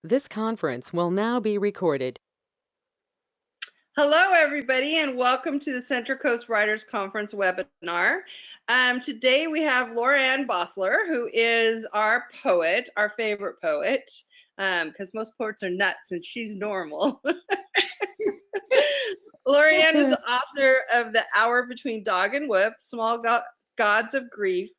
This conference will now be recorded. Hello, everybody, and welcome to the Central Coast Writers Conference webinar. Today we have Laure-Anne Bosselaar, who is our poet, our favorite poet, because most poets are nuts and she's normal. Laure-Anne is the author of The Hour Between Dog and Wolf, Small Gods of Grief,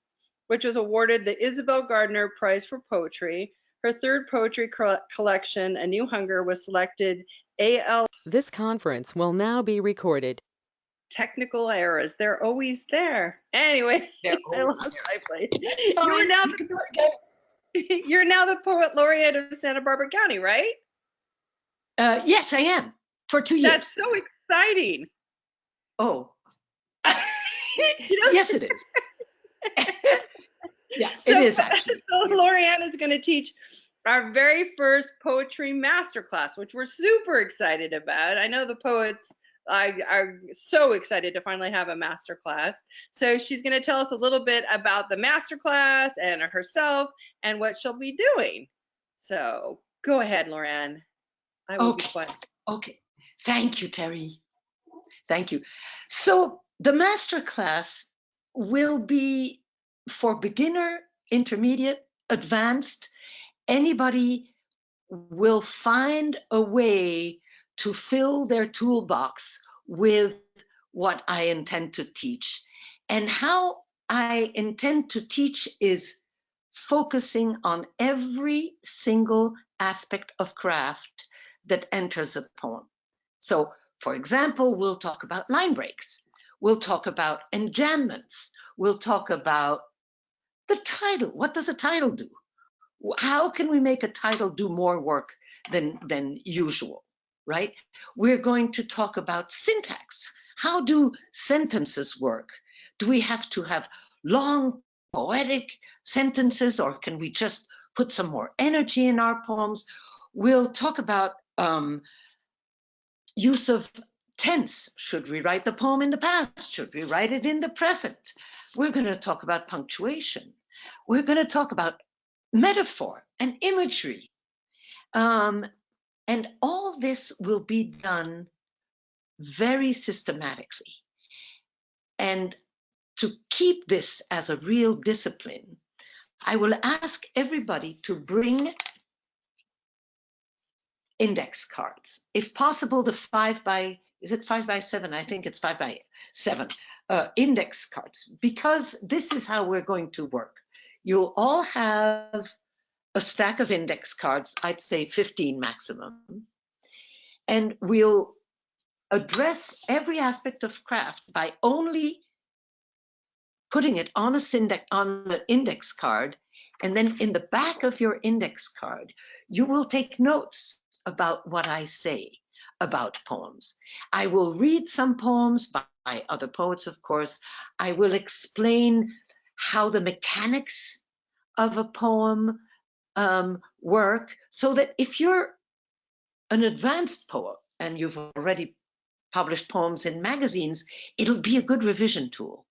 which was awarded the Isabel Gardner Prize for Poetry. Her third poetry collection, A New Hunger, was selected AL. This conference will now be recorded. Technical errors, they're always there. Anyway, I lost my place. You're now the poet laureate of Santa Barbara County, right? Yes, I am, for 2 years. That's so exciting. Oh. Yes, it is. Yeah, it is actually. So Laure-Anne is going to teach our very first poetry masterclass, which we're super excited about. I know the poets are so excited to finally have a masterclass. So she's going to tell us a little bit about the masterclass and herself and what she'll be doing. So go ahead, Laure-Anne. I will be quiet. Okay. Thank you, Terry. Thank you. So the masterclass will be for beginner, intermediate, advanced. Anybody will find a way to fill their toolbox with what I intend to teach. And how I intend to teach is focusing on every single aspect of craft that enters a poem. So, for example, we'll talk about line breaks. We'll talk about enjambments. We'll talk about the title. What does a title do? How can we make a title do more work than usual, right? We're going to talk about syntax. How do sentences work? Do we have to have long poetic sentences, or can we just put some more energy in our poems? We'll talk about use of tense. Should we write the poem in the past? Should we write it in the present? We're going to talk about punctuation. We're going to talk about metaphor and imagery. And all this will be done very systematically. And to keep this as a real discipline, I will ask everybody to bring index cards. If possible, the 5x7? I think it's 5x7 index cards, because this is how we're going to work. You'll all have a stack of index cards, I'd say 15 maximum, and we'll address every aspect of craft by only putting it on an index card, and then in the back of your index card, you will take notes about what I say about poems. I will read some poems by other poets, of course. I will explain how the mechanics of a poem work, so that if you're an advanced poet and you've already published poems in magazines, it'll be a good revision tool.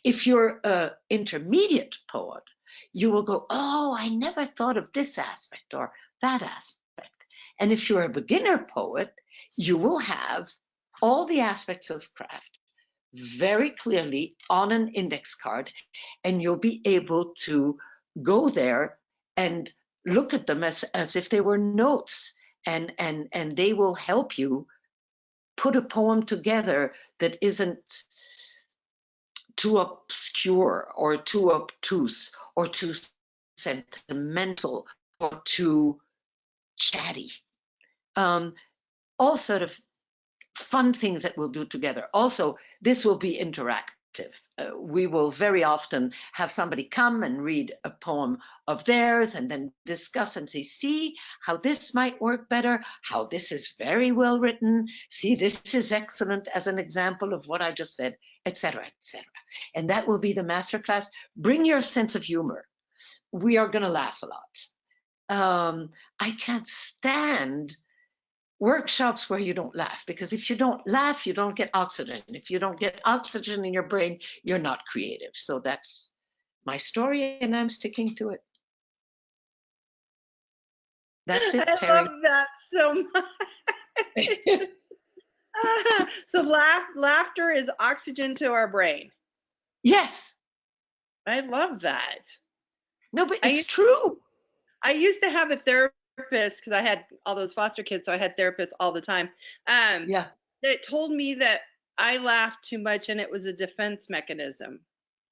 If you're an intermediate poet, you will go, oh, I never thought of this aspect or that aspect. And if you're a beginner poet, you will have all the aspects of craft very clearly on an index card, and you'll be able to go there and look at them as if they were notes, and they will help you put a poem together that isn't too obscure or too obtuse or too sentimental or too chatty. All sort of fun things that we'll do together. Also, this will be interactive. We will very often have somebody come and read a poem of theirs and then discuss and say, see how this might work better, how this is very well written, see, this is excellent as an example of what I just said, etc., etc. And that will be the masterclass. Bring your sense of humor. We are going to laugh a lot. I can't stand workshops where you don't laugh, because if you don't laugh, you don't get oxygen. If you don't get oxygen in your brain, you're not creative. So that's my story, and I'm sticking to it. That's it, I Terry. love that so much. So laughter is oxygen to our brain. Yes. I love that. No, but I it's true. I used to have a therapist because I had all those foster kids, so I had therapists all the time. Yeah. That told me that I laughed too much and it was a defense mechanism,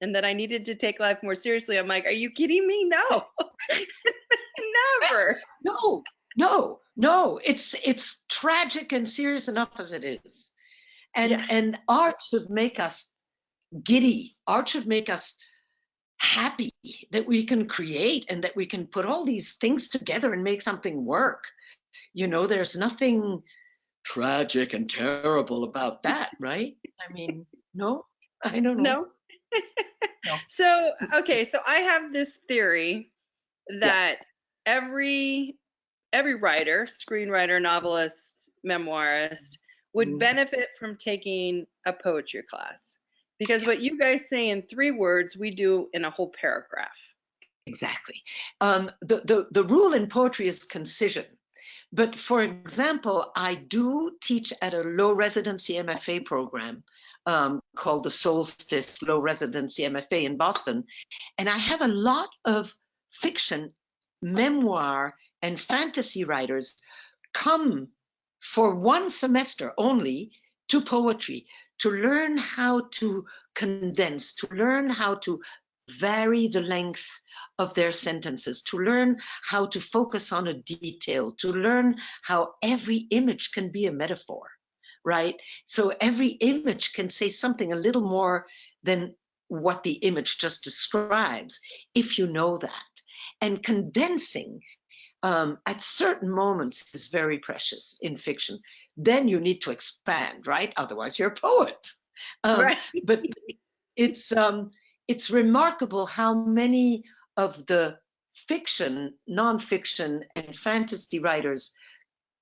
and that I needed to take life more seriously. I'm like, are you kidding me? No, never. No, no. It's tragic and serious enough as it is. Yeah. And art should make us giddy. Art should make us happy that we can create and that we can put all these things together and make something work. There's nothing tragic and terrible about that, right? I mean, no, I don't know. No. No. So, okay, so I have this theory Yeah. that every writer, screenwriter, novelist, memoirist would Mm. benefit from taking a poetry class, because what you guys say in 3 words, we do in a whole paragraph. Exactly. The rule in poetry is concision. But for example, I do teach at a low residency MFA program called the Solstice Low Residency MFA in Boston. And I have a lot of fiction, memoir, and fantasy writers come for one semester only to poetry to learn how to condense, to learn how to vary the length of their sentences, to learn how to focus on a detail, to learn how every image can be a metaphor, right? So every image can say something a little more than what the image just describes, if you know that. And condensing at certain moments is very precious in fiction. Then you need to expand, right? Otherwise, you're a poet. Right. But it's remarkable how many of the fiction, nonfiction, and fantasy writers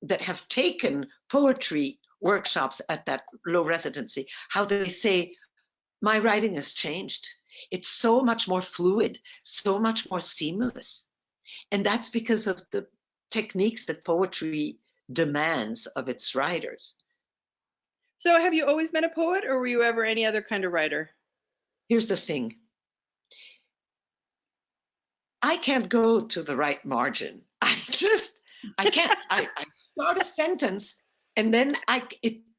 that have taken poetry workshops at that low residency, how they say, my writing has changed. It's so much more fluid, so much more seamless. And that's because of the techniques that poetry demands of its writers. So have you always been a poet, or were you ever any other kind of writer? Here's the thing. I can't go to the right margin. I can't. I start a sentence and then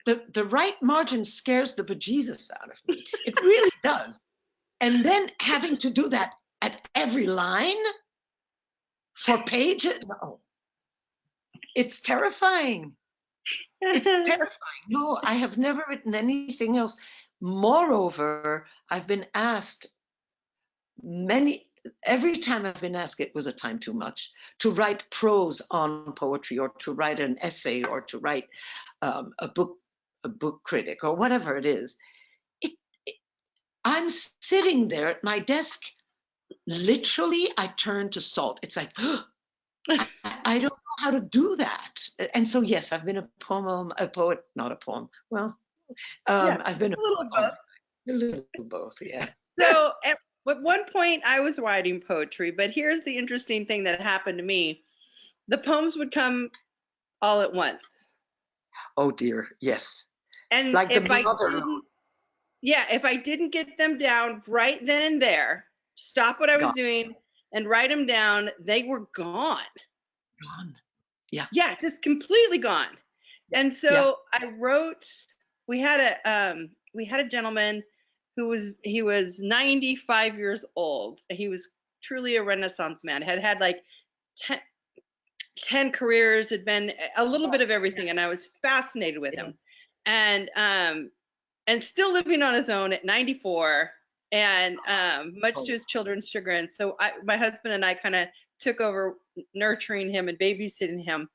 the right margin scares the bejesus out of me. It really does. And then having to do that at every line for pages, no, it's terrifying. It's terrifying. No, I have never written anything else. Moreover, I've been asked every time I've been asked, it was a time too much to write prose on poetry, or to write an essay, or to write a book critic, or whatever it is. I'm sitting there at my desk. Literally, I turn to salt. It's like, I don't know how to do that. And so, yes, I've been a poet, not a poem. Well, Yeah, I've been a little of both. a little both, yeah. So at one point I was writing poetry, but here's the interesting thing that happened to me. The poems would come all at once. Oh dear, yes. And Like the if I mother. didn't, yeah, if I didn't get them down right then and there, stop what I was Gone. doing and write them down, they were gone. Gone. Yeah. Yeah, just completely gone. And so Yeah. I wrote, we had a gentleman who was 95 years old. He was truly a Renaissance man. Had like 10 careers, had been a little bit of everything, and I was fascinated with him. And still living on his own at 94, and much to his children's chagrin. So my husband and I kind of took over nurturing him and babysitting him.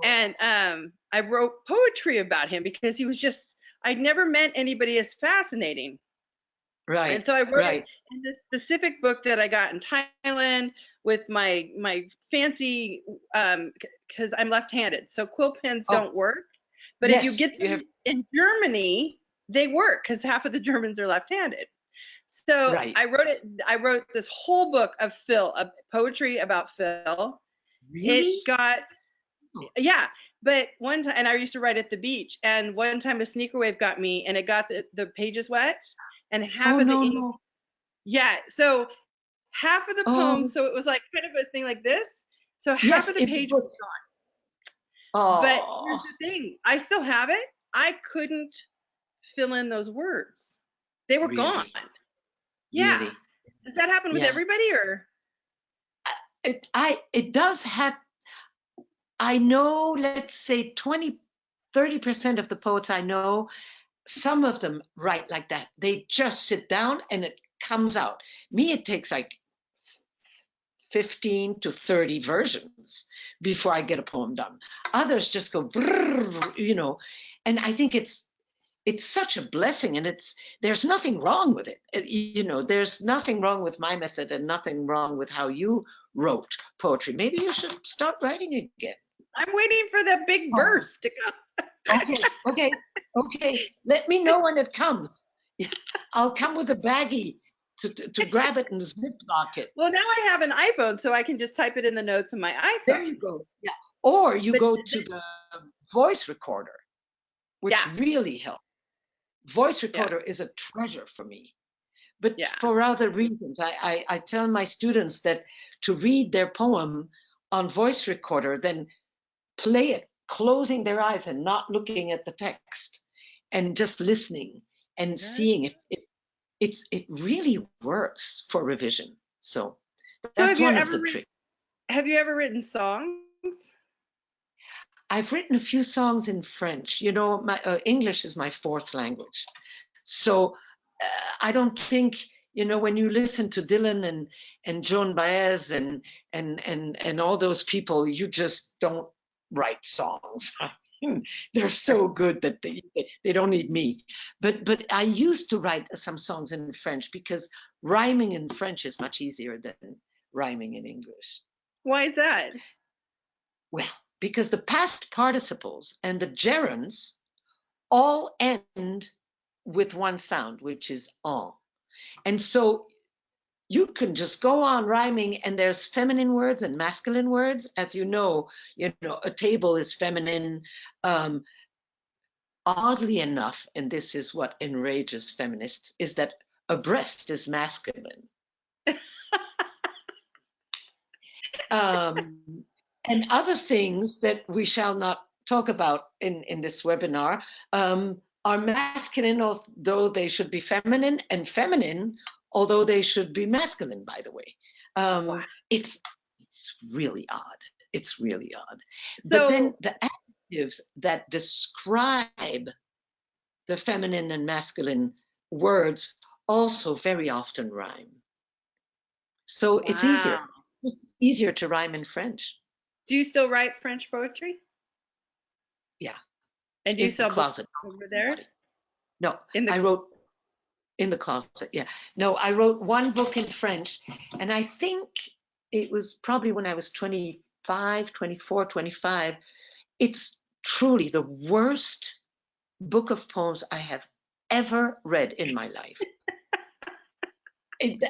And I wrote poetry about him because he was just, I'd never met anybody as fascinating. Right. And so I wrote right. it in this specific book that I got in Thailand with my fancy, because I'm left-handed, so quill pens don't work. But if you Yes, get them in Germany, they work because half of the Germans are left-handed. So Right. I wrote this whole book of Phil, of poetry about Phil. Really? It got Yeah, but one time, and I used to write at the beach, and one time a sneaker wave got me, and it got the pages wet, and half Oh, of the no, ink, no. yeah, so half of the poem, Oh, so it was like kind of a thing like this, so half yes, of the in the page was book. gone. But here's Oh, the thing, I still have it. I couldn't fill in those words. They were gone. really, Yeah. really. Does that happen with Yeah. everybody or? It does have, I know, let's say 20, 30% of the poets I know, some of them write like that. They just sit down and it comes out. Me, it takes like 15 to 30 versions before I get a poem done. Others just go, brrr, and I think it's such a blessing, and there's nothing wrong with it. There's nothing wrong with my method and nothing wrong with how you wrote poetry. Maybe you should start writing again. I'm waiting for that big Oh, verse to come. okay. Let me know when it comes. I'll come with a baggie to grab it and ziplock it. Well, now I have an iPhone, so I can just type it in the notes on my There iPhone. you go. Yeah. Or you But go to the voice recorder, which yeah, really helps. Voice yeah, recorder is a treasure for me. But yeah. for other reasons, I tell my students that to read their poem on voice recorder, then play it, closing their eyes and not looking at the text, and just listening and Right. seeing if it really works for revision. So So that's one of the tricks. have you ever written songs? I've written a few songs in French. My English is my fourth language. So I don't think, when you listen to Dylan and Joan Baez and all those people, you just don't write songs. They're so good that they don't need me. But I used to write some songs in French because rhyming in French is much easier than rhyming in English. Why is that? Well, because the past participles and the gerunds all end with one sound, which is en. And so you can just go on rhyming, and there's feminine words and masculine words. As a table is feminine. Oddly enough, and this is what enrages feminists, is that a breast is masculine. And other things that we shall not talk about in this webinar are masculine, although they should be feminine, and feminine, although they should be masculine, by the way. Wow. It's really odd. It's really odd. But So then the adjectives that describe the feminine and masculine words also very often rhyme. So it's easier. wow. It's easier to rhyme in French. Do you still write French poetry? Yeah, And do you in the sell books closet. over there? No, In the I wrote in the closet. Yeah. No, I wrote one book in French, and I think it was probably when I was 25, 24, 25. It's truly the worst book of poems I have ever read in my life. And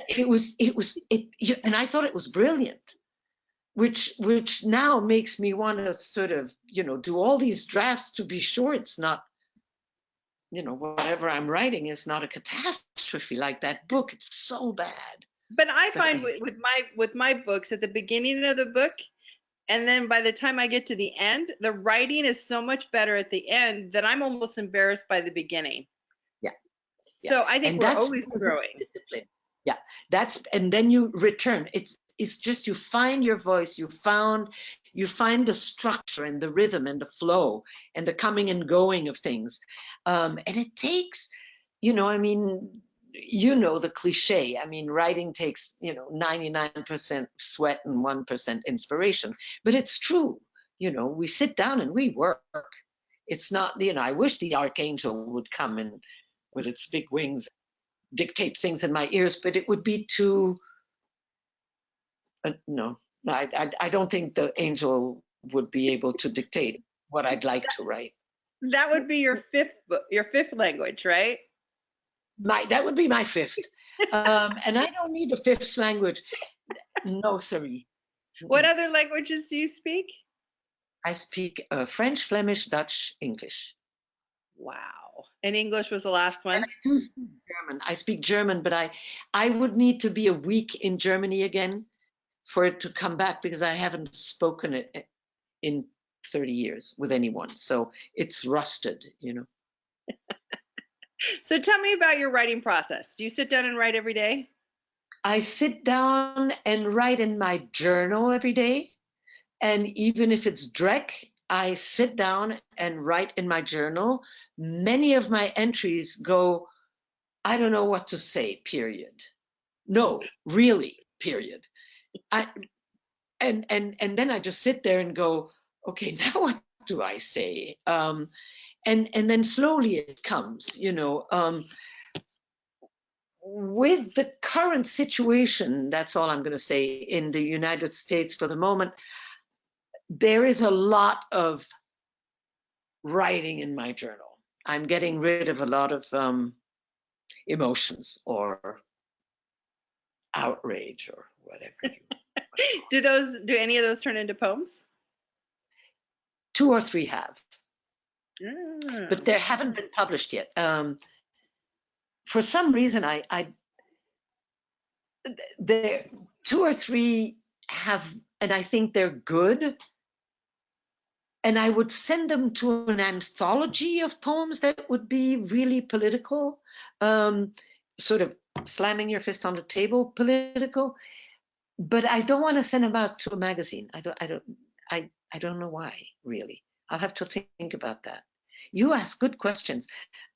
I thought it was brilliant, which now makes me want to sort of, do all these drafts to be sure it's not, whatever I'm writing is not a catastrophe like that book. It's so bad. But I But find anyway, with my books, at the beginning of the book, and then by the time I get to the end, the writing is so much better at the end that I'm almost embarrassed by the beginning. yeah, yeah. So I think And we're that's always because it's growing. discipline. Yeah, and then you return. It's just you find your voice, you find the structure and the rhythm and the flow and the coming and going of things. And it takes, I mean, the cliche. I mean, writing takes, 99% sweat and 1% inspiration. But it's true. We sit down and we work. It's not, I wish the archangel would come and with its big wings dictate things in my ears, but it would be too, no, I don't think the angel would be able to dictate what I'd like to write. That would be your fifth language, right? That would be my fifth. And I don't need a fifth language. No, sorry. What other languages do you speak? I speak French, Flemish, Dutch, English. Wow. And English was the last And one? I do speak German. I speak German, but I would need to be a week in Germany again for it to come back because I haven't spoken it in 30 years with anyone. So it's rusted, you know. So tell me about your writing process. Do you sit down and write every day? I sit down and write in my journal every day. And even if it's dreck, I sit down and write in my journal. Many of my entries go, I don't know what to say, period. No, really, period. I and then I just sit there and go, okay, now what do I say? And then slowly it comes, you know. With the current situation, that's all I'm going to say, in the United States for the moment, there is a lot of writing in my journal. I'm getting rid of a lot of emotions or outrage or whatever. Do any of those turn into poems? 2 or 3 have, Mm. but they haven't been published yet. For some reason, there 2 or 3 have, and I think they're good. And I would send them to an anthology of poems that would be really political, sort of slamming your fist on the table political. But I don't want to send them out to a magazine. I don't know why, really. I'll have to think about that. You ask good questions.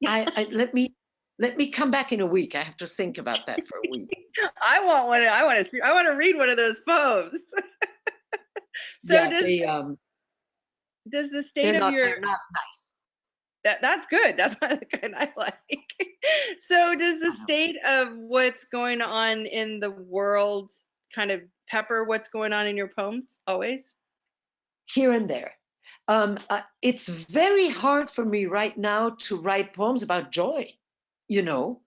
Let me come back in a week. I have to think about that for a week. I want one. I want to read one of those poems. So Yeah, does the state of your they're not nice. that's good. That's the kind I like. So does the state of what's going on in the world kind of pepper what's going on in your poems always? Here and there. It's very hard for me right now to write poems about joy, you know,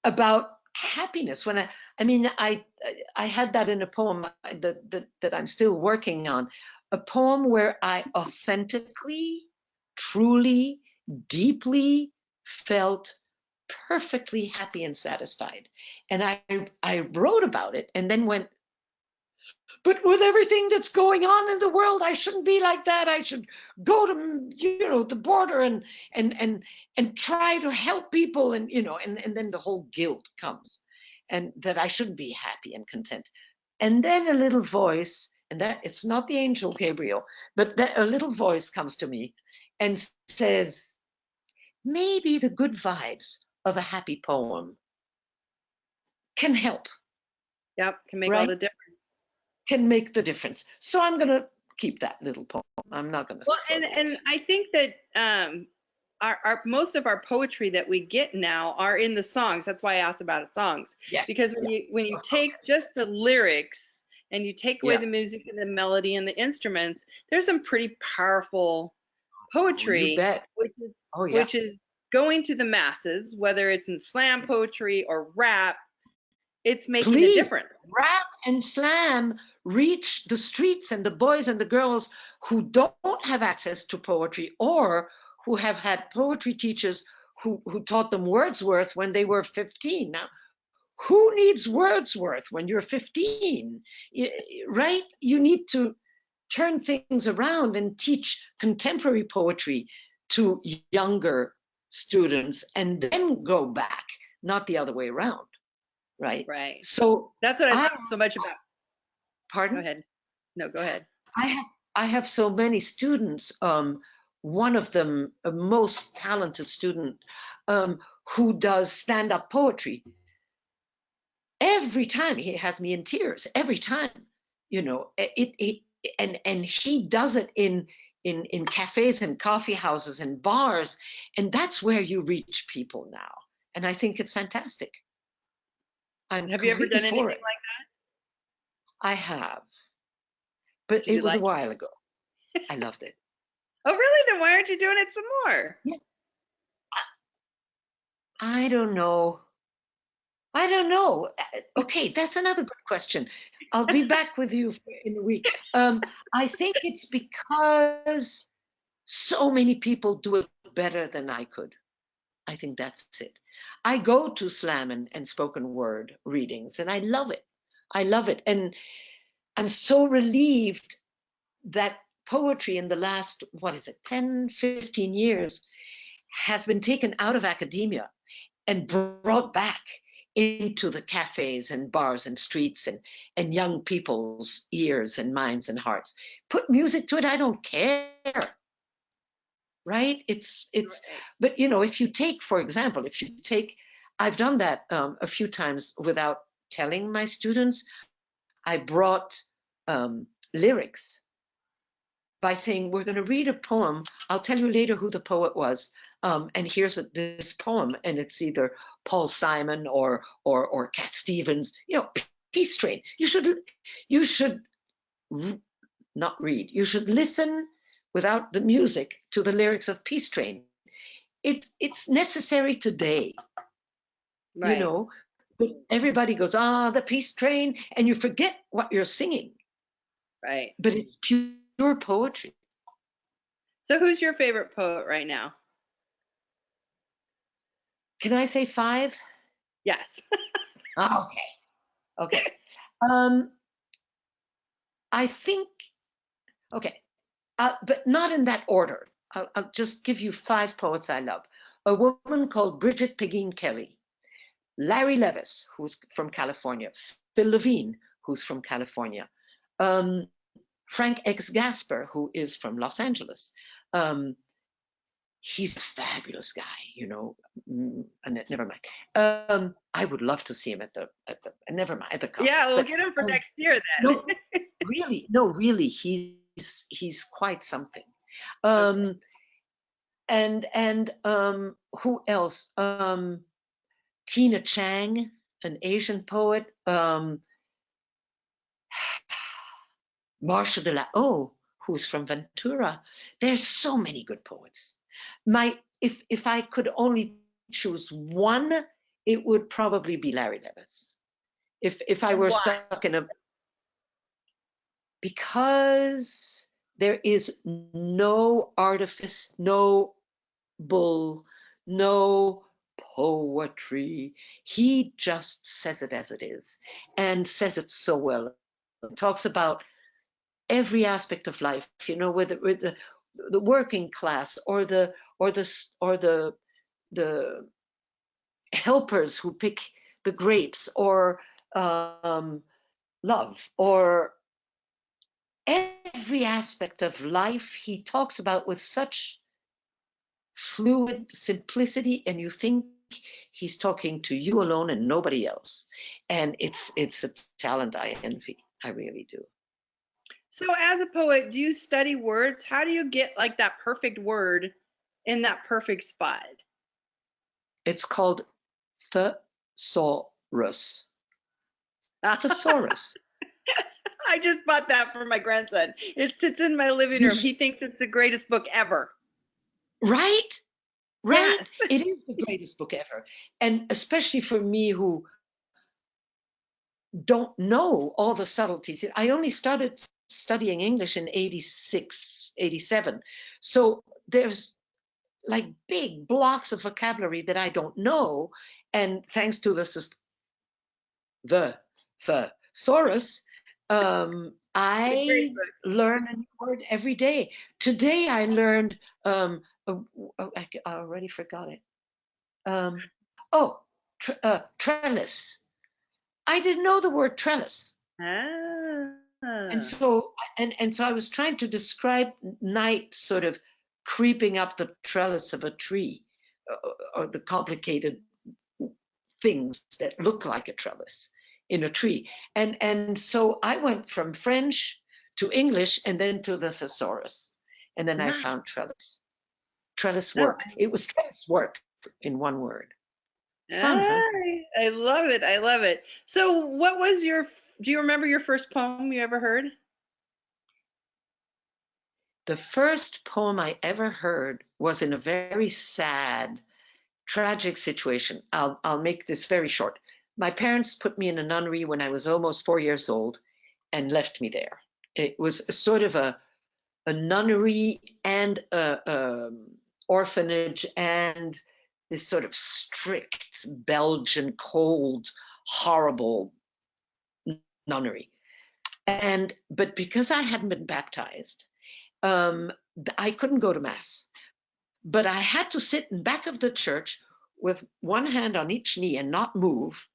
about happiness. I mean, I had that in a poem that I'm still working on, a poem where I authentically, truly, deeply felt perfectly happy and satisfied. And I wrote about it and then went, but with everything that's going on in the world, I shouldn't be like that. I should go to, you know, the border and try to help people, and you know, and then the whole guilt comes, and that I shouldn't be happy and content. And then a little voice, and that it's not the angel Gabriel, but that a little voice comes to me and says, maybe the good vibes of a happy poem can help, Yep, can make all right? the difference. Can make the difference. So I'm going to keep that little poem. I'm not going to Well, throw it away. and I think that our most of our poetry that we get now are in the songs. That's why I asked about songs, Yes. because when you take just the lyrics and you take away Yeah. the music and the melody and the instruments, there's some pretty powerful poetry, You bet. which is Oh, yeah. which is going to the masses, whether it's in slam poetry or rap. It's making a Please, difference. rap and slam reach the streets and the boys and the girls who don't have access to poetry, or who have had poetry teachers who taught them Wordsworth when they were 15. Now, who needs Wordsworth when you're 15? Right? You need to turn things around and teach contemporary poetry to younger students and then go back, not the other way around. Right. Right. So That's what I I, love so much about. Go pardon? ahead. No, go ahead. I have so many students. One of them, a most talented student, who does stand-up poetry. Every time he has me in tears. Every time, you know, and he does it in cafes and coffee houses and bars, and that's where you reach people now. And I think it's fantastic. I'm Have you ever completely done anything for like it. that? I have, but Did you it was a like it? while ago. I loved it. Oh, really? Then why aren't you doing it some more? Yeah. I don't know. I don't know. Okay, that's another good question. I'll be back with you in a week. I think it's because so many people do it better than I could. I think that's it. I go to slam and spoken word readings, and I love it. I love it. And I'm so relieved that poetry in the last, what is it, 10, 15 years has been taken out of academia and brought back into the cafes and bars and streets and young people's ears and minds and hearts. Put music to it, I don't care. Right? It's Right. but if you take, for example, if you take, I've done that a few times without telling my students. I brought lyrics by saying, we're going to read a poem. I'll tell you later who the poet was. And here's this poem, and it's either Paul Simon or Cat Stevens. Peace Train. You should not read. You should listen without the music to the lyrics of Peace Train. It's necessary today. You Right. know, but everybody goes, the Peace Train, and you forget what you're singing. Right. But it's pure poetry. So who's your favorite poet right now? Can I say 5? Yes. Okay. Um, I think, okay, but not in that order. I'll just give you 5 poets I love. A woman called Bridget Pegeen Kelly, Larry Levis, who's from California, Phil Levine, who's from California, Frank X. Gasper, who is from Los Angeles. He's a fabulous guy, and never mind. I would love to see him at the never mind, at the Yeah, conference. we'll But get him for next year then. no, really, he's quite something. Okay. And who else? Tina Chang, an Asian poet. Marcia de la O, who's from Ventura. There's so many good poets. If I could only choose one, it would probably be Larry Levis. If I were Why? stuck in because there is no artifice, no bull, no poetry. He just says it as it is and says it so well. Talks about every aspect of life, whether with the working class or the helpers who pick the grapes, or love, or every aspect of life he talks about with such fluid simplicity, and you think he's talking to you alone and nobody else. And it's a talent I envy. I really do. So as a poet, do you study words? How do you get like that perfect word in that perfect spot? It's called thesaurus. Thesaurus. I just bought that for my grandson. It sits in my living room. He thinks it's the greatest book ever. Right? Right? Yes. It is the greatest book ever. And especially for me, who don't know all the subtleties. I only started studying English in 86, 87. So there's like big blocks of vocabulary that I don't know. And thanks to the thesaurus, It's a great I book. learn a new word every day. Today I learned, I already forgot it. Um, trellis. I didn't know the word trellis. Ah. And so I was trying to describe night sort of creeping up the trellis of a tree, or the complicated things that look like a trellis in a tree. And so I went from French to English and then to the thesaurus. And then I Nice. found trellis. Trellis No, work. It was trellis work in one word. Fun, huh? I love it. I love it. So what was do you remember your first poem you ever heard? The first poem I ever heard was in a very sad, tragic situation. I'll make this very short. My parents put me in a nunnery when I was almost 4 years old and left me there. It was sort of a nunnery and a orphanage and this sort of strict Belgian, cold, horrible nunnery. But because I hadn't been baptized, I couldn't go to mass. But I had to sit in back of the church with one hand on each knee and not move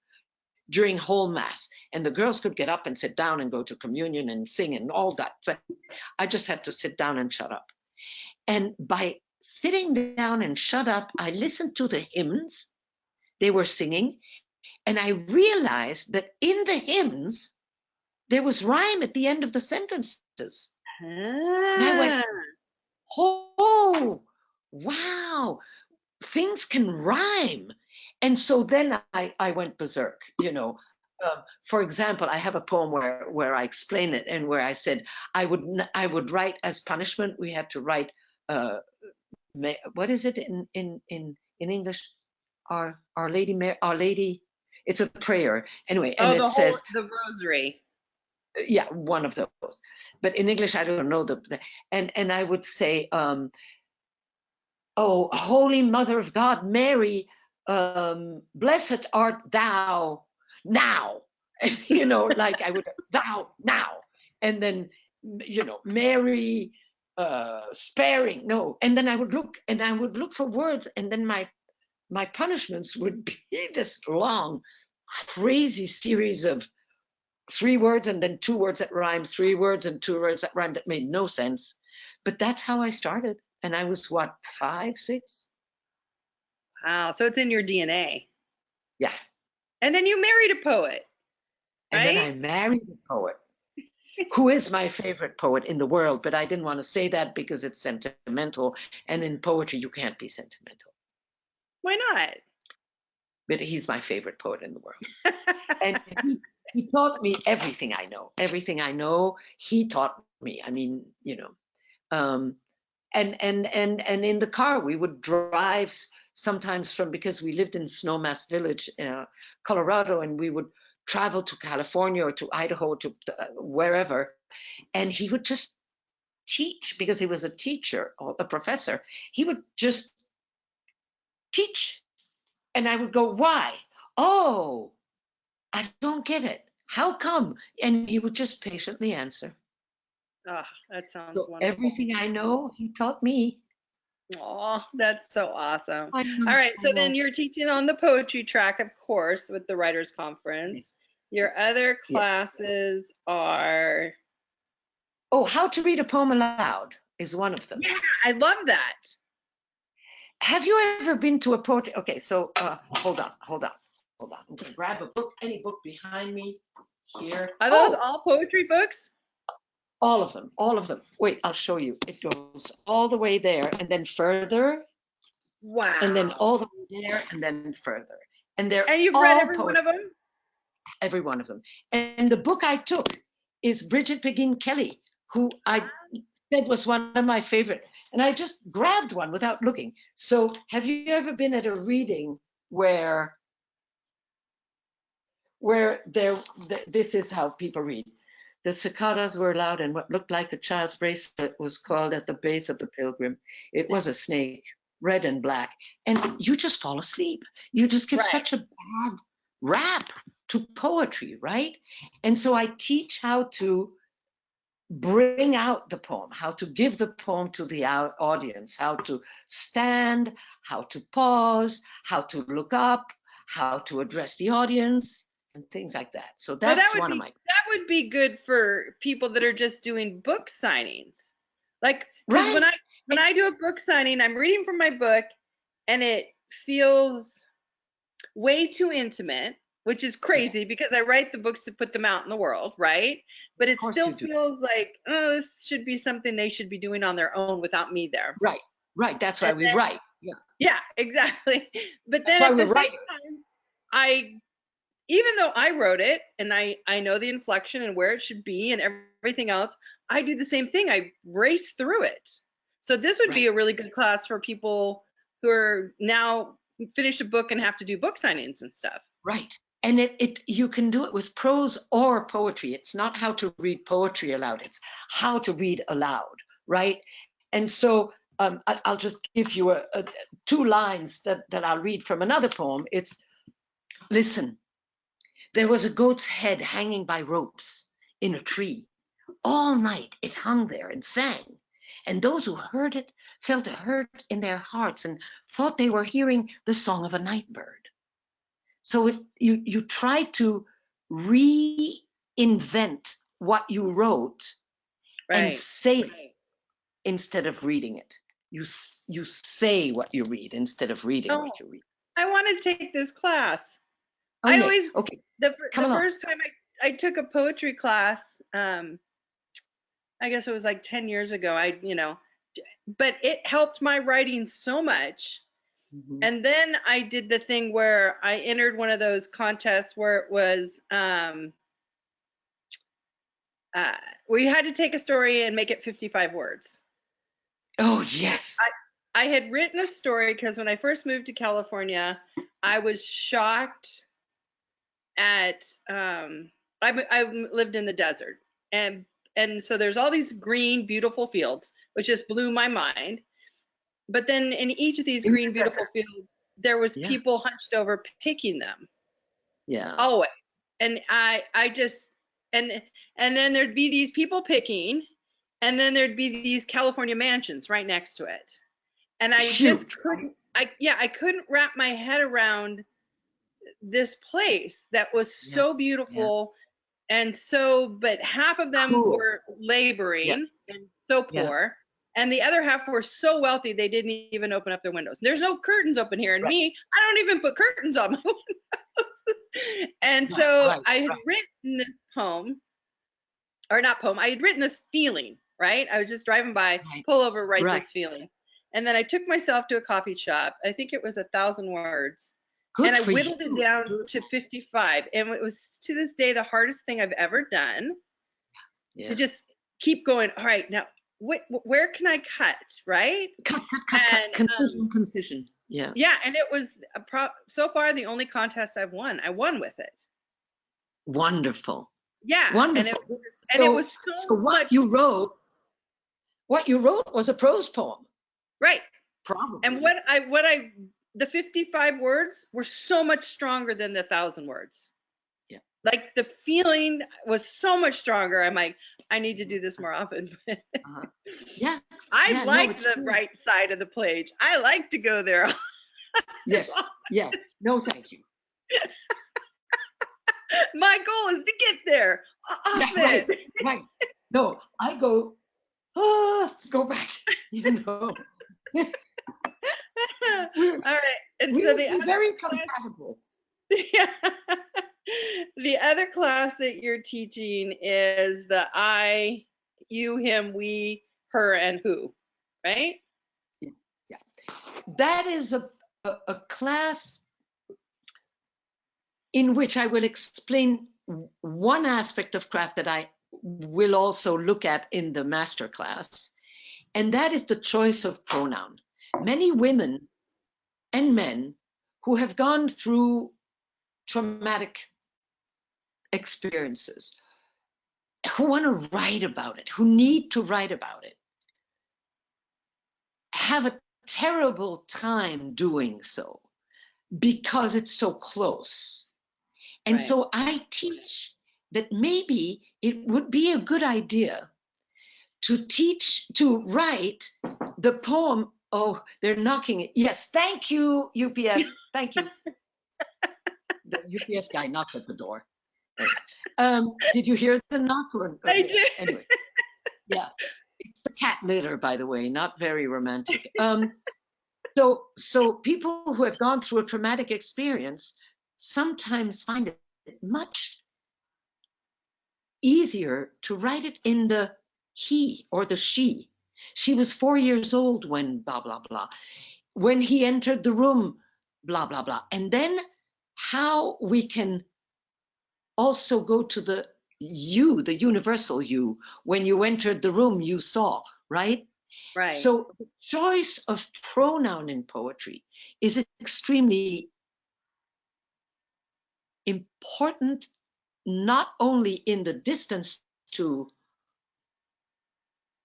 during whole mass. And the girls could get up and sit down and go to communion and sing and all that. So I just had to sit down and shut up. And by sitting down and shut up, I listened to the hymns they were singing. And I realized that in the hymns, there was rhyme at the end of the sentences. And I went, oh, wow, things can rhyme. And so then I went berserk, you know. For example, I have a poem where I explain it and where I said I would write as punishment. We had to write what is it in English? Our Lady. It's a prayer anyway, and it says the rosary. Yeah, one of those. But in English, I don't know and I would say, oh, Holy Mother of God, Mary, blessed art thou now. And, you know, like I would, thou now. And then, you know, Mary, sparing, no. And then I would look for words, and then my punishments would be this long, crazy series of 3 words and then 2 words that rhymed, 3 words and 2 words that rhymed that made no sense. But that's how I started. And I was, what, 5, 6? Wow. So it's in your DNA. Yeah. And then you married a poet, right? And then I married a poet who is my favorite poet in the world. But I didn't want to say that because it's sentimental. And in poetry, you can't be sentimental. Why not? But he's my favorite poet in the world. And he taught me everything I know. Everything I know, he taught me. I mean, you know, and in the car we would drive sometimes because we lived in Snowmass Village, Colorado, and we would travel to California or to Idaho, to wherever, and he would just teach because he was a teacher or a professor. He would just teach, and I would go, why? Oh, I don't get it. How come? And he would just patiently answer. Oh, that sounds So wonderful. everything I know, he taught me. Oh, that's so awesome. I know, All right, so I know. then you're teaching on the poetry track, of course, with the Writers' Conference. Your other Yeah. classes are... Oh, how to read a poem aloud is one of them. Yeah, I love that. Have you ever been to a poetry? Okay, so hold on. I'm gonna grab a book, any book behind me here. Are those all poetry books? All of them. Wait, I'll show you. It goes all the way there and then further. Wow. And then all the way there and then further. And you've read every one of them? Every one of them. And the book I took is Bridget Begin Kelly, who I said was one of my favorite. And I just grabbed one without looking. So have you ever been at a reading where this is how people read? The cicadas were loud, and what looked like a child's bracelet was called at the base of the pilgrim. It was a snake, red and black. And you just fall asleep. You just get such a bad rap to poetry, right? And so I teach how to bring out the poem, how to give the poem to the audience, how to stand, how to pause, how to look up, how to address the audience, and things like that. So that's one of my... That would be good for people that are just doing book signings. Like, because when I do a book signing, I'm reading from my book, and it feels way too intimate, which is crazy because I write the books to put them out in the world, right? But it still feels like, oh, this should be something they should be doing on their own without me there. Right. That's why we write. Yeah, exactly. But then at the same time, even though I wrote it and I know the inflection and where it should be and everything else, I do the same thing. I race through it. So this would be a really good class for people who are now finished a book and have to do book signings and stuff. Right. And you can do it with prose or poetry. It's not how to read poetry aloud, it's how to read aloud, right? And so I'll just give you two lines that I'll read from another poem. It's, listen, there was a goat's head hanging by ropes in a tree. All night it hung there and sang. And those who heard it felt a hurt in their hearts and thought they were hearing the song of a night bird. So you try to reinvent what you wrote and say it instead of reading it. You say what you read instead of reading what you read. I want to take this class. Oh, I yeah. always, Okay. the first time I took a poetry class, I guess it was like 10 years ago, but it helped my writing so much. Mhm. And then I did the thing where I entered one of those contests where it was, where you had to take a story and make it 55 words. Oh, yes. I had written a story because when I first moved to California, I was shocked at, I lived in the desert, and so there's all these green, beautiful fields, which just blew my mind. But then in each of these In green, the beautiful desert. fields, there was Yeah. people hunched over picking them. Yeah. Always. And I just, and then there'd be these people picking, and then there'd be these California mansions right next to it. And I just couldn't, I couldn't wrap my head around this place that was so beautiful. And so, but half of them Cool. were laboring and so poor. And the other half were so wealthy they didn't even open up their windows. There's no curtains open here. And me, I don't even put curtains on my windows. And so I had written this poem, or not poem, I had written this feeling, right? I was just driving by, pull over, write this feeling. And then I took myself to a coffee shop. I think it was 1,000 words. Good and I for whittled you. it down to 55. And it was, to this day, the hardest thing I've ever done to just keep going. All right, now, where can I cut, right? Cut. And, Concision. Yeah. Yeah, and it was so far the only contest I've won. I won with it. Wonderful. Yeah. Wonderful. And it was so what you wrote was a prose poem. Right. Probably. And the 55 words were so much stronger than the 1,000 words. Yeah. Like the feeling was so much stronger. I'm like, I need to do this more often. Yeah. I like the right side of the page. I like to go there. Yes. Yeah. No, thank you. My goal is to get there. Right. No, I go back. You know. All right. And so we're very compatible. Yeah. The other class that you're teaching is the I, you, him, we, her, and who, right? Yeah. That is a class in which I will explain one aspect of craft that I will also look at in the master class, and that is the choice of pronoun. Many women and men who have gone through traumatic experiences, who want to write about it, who need to write about it, have a terrible time doing so because it's so close. And so I teach that maybe it would be a good idea to write the poem. Oh, they're knocking. Yes, thank you, UPS. Thank you. The UPS guy knocked at the door. Did you hear the knock? I did. Anyway, yeah, it's the cat litter, by the way, not very romantic. So people who have gone through a traumatic experience sometimes find it much easier to write it in the he or the she. She was 4 years old when blah, blah, blah. When he entered the room, blah, blah, blah. And then how we can also go to the you, the universal you. When you entered the room, you saw, right? Right. So the choice of pronoun in poetry is extremely important not only in the distance to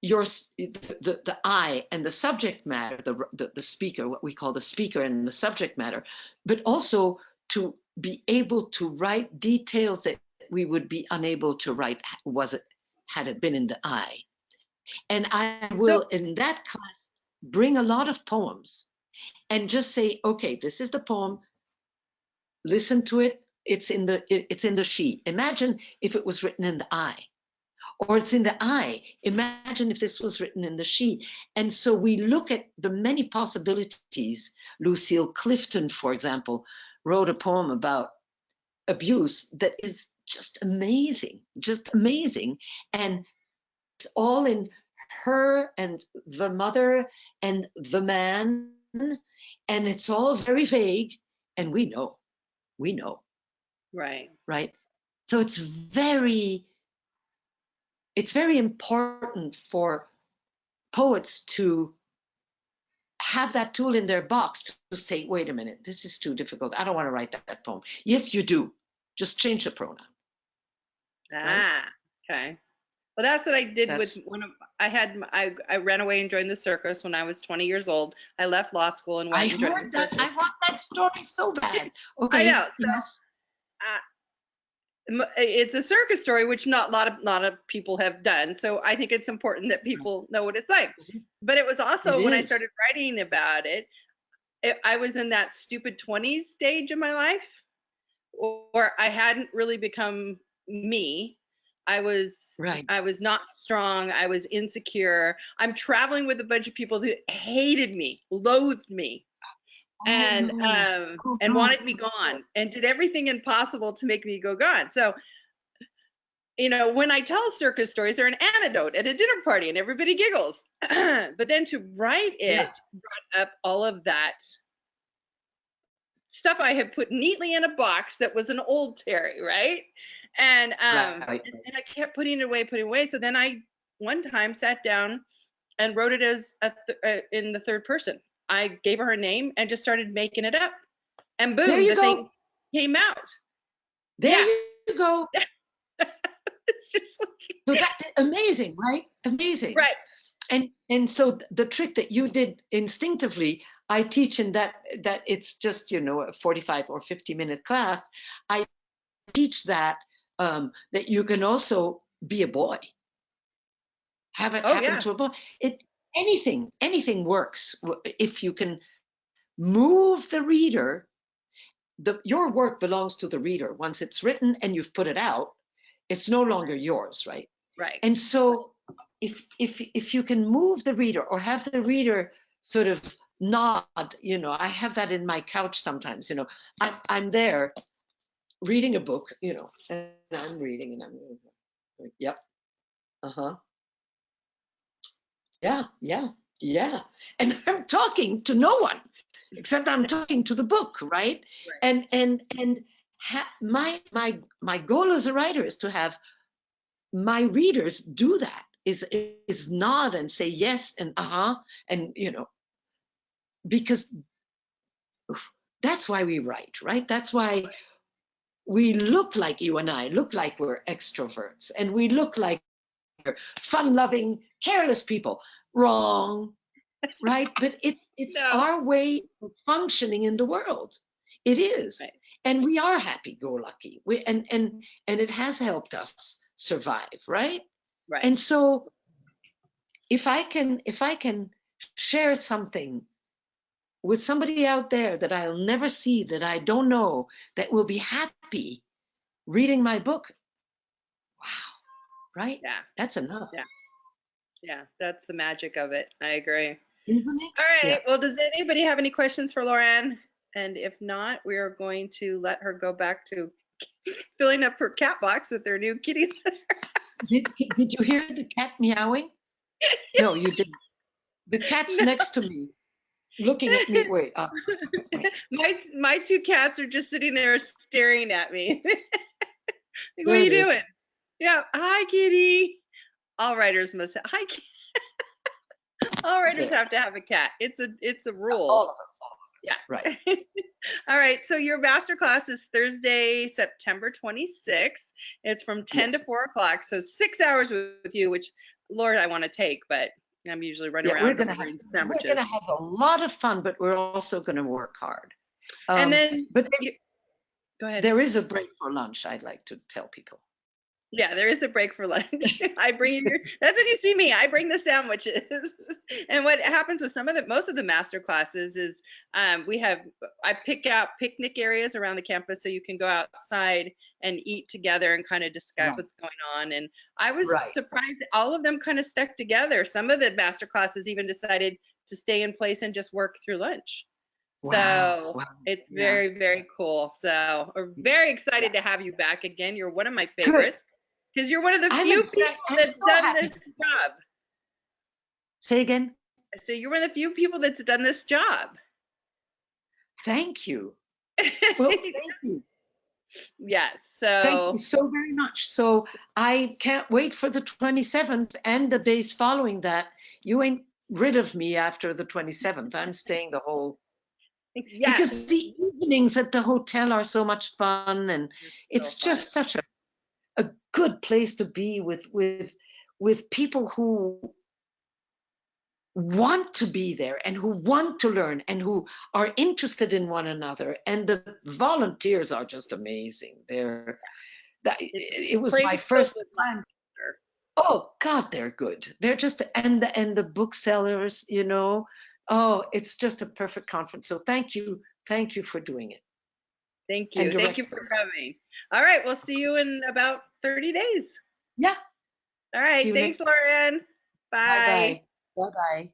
the I and the subject matter, the speaker, what we call the speaker and the subject matter, but also to be able to write details that we would be unable to write had it been in the I. And I will, in that class, bring a lot of poems and just say, okay, this is the poem. Listen to it. It's in the she. Imagine if it was written in the I, or it's in the I. Imagine if this was written in the she. And so we look at the many possibilities. Lucille Clifton, for example, wrote a poem about abuse that is just amazing, and it's all in her and the mother and the man, and it's all very vague, and we know, Right. so it's very important for poets to have that tool in their box to say, wait a minute, this is too difficult, I don't want to write that poem. Yes, you do, just change the pronoun. Right? Okay. Well, that's what I did with one of, I ran away and joined the circus when I was 20 years old. I left law school and went and joined the circus. I want that story so bad. Okay. I know. Yes. It's a circus story, which not a lot of people have done. So I think it's important that people know what it's like. But it was also when I started writing about it, I was in that stupid 20s stage of my life, or I hadn't really become me. I was not strong. I was insecure. I'm traveling with a bunch of people who hated me, loathed me, and wanted me gone, and did everything impossible to make me go gone. So, when I tell circus stories, they're an anecdote at a dinner party, and everybody giggles. But then to write it brought up all of that stuff I had put neatly in a box that was an old Terry, right? And and I kept putting it away. So then I one time sat down and wrote it as in the third person. I gave her a name and just started making it up, and boom, the thing came out. There you go. It's just like, so amazing, right? Amazing, right? And so the trick that you did instinctively, I teach in that it's just a 45 or 50-minute class. I teach that that you can also be a boy, have it happen to a boy. Anything works if you can move the reader. Your work belongs to the reader. Once it's written and you've put it out, it's no longer yours, right? Right. And so if you can move the reader or have the reader sort of nod, I have that in my couch sometimes. I'm there reading a book, and I'm reading and I'm yep, yeah, and I'm talking to no one except I'm talking to the book, right? And my goal as a writer is to have my readers do that, is nod and say yes and and because that's why we write, right? That's why we look like, you and I look like we're extroverts, and we look like we're fun-loving, careless people. Wrong, right? But it's our way of functioning in the world. It is. Right. And we are happy-go-lucky. And it has helped us survive, right? Right. And so if I can share something with somebody out there that I'll never see, that I don't know, that will be happy reading my book, wow, right? Yeah. That's enough. Yeah, that's the magic of it. I agree. Isn't it? All right. Yeah. Well, does anybody have any questions for Laure-Anne? And if not, we are going to let her go back to filling up her cat box with her new kitty litter. Did you hear the cat meowing? No, you didn't. The cat's next to me, looking at me. Wait. My two cats are just sitting there staring at me. Like, what are you doing? Yeah. Hi, kitty. All writers must have. Hi, kitty. All writers have to have a cat. It's a rule. All of us. Yeah. Right. All right. So your master class is Thursday, September 26th. It's from 10 to Yes. 4 o'clock. So 6 hours with you, which, Lord, I want to take, but I'm usually running Yeah, around delivering we're gonna sandwiches. have a lot of fun, but we're also gonna work hard. And then, But go ahead. there is a break for lunch, I'd like to tell people. Yeah, there is a break for lunch. I bring you that's when you see me. I bring the sandwiches. And what happens with most of the master classes is I pick out picnic areas around the campus so you can go outside and eat together and kind of discuss Right. what's going on. And I was Right. surprised that all of them kind of stuck together. Some of the master classes even decided to stay in place and just work through lunch. Wow. So Wow. it's Yeah. very, very cool. So we're very Yeah. excited to have you back again. You're one of my Good. favorites because you're one of the few people I'm that's so done happy. this job. Say again. So you're one of the few people that's done this job. Thank you. Well, thank you. Yes. Thank you So so very much. So I can't wait for the 27th and the days following that. You ain't rid of me after the 27th. I'm staying the whole, yes. because the evenings at the hotel are so much fun, and So it's fun. just such a good place to be with people who want to be there and who want to learn and who are interested in one another. And the volunteers are just amazing. It's It a was my place filled first with time. laughter. Oh God, they're good. They're just, and the booksellers, oh, it's just a perfect conference. So thank you for doing it. Thank And you. Thank direct. you for coming. All right. We'll see you in about 30 days. Yeah. All See right. you Thanks, next. Lauren. Bye Bye. bye. Bye bye.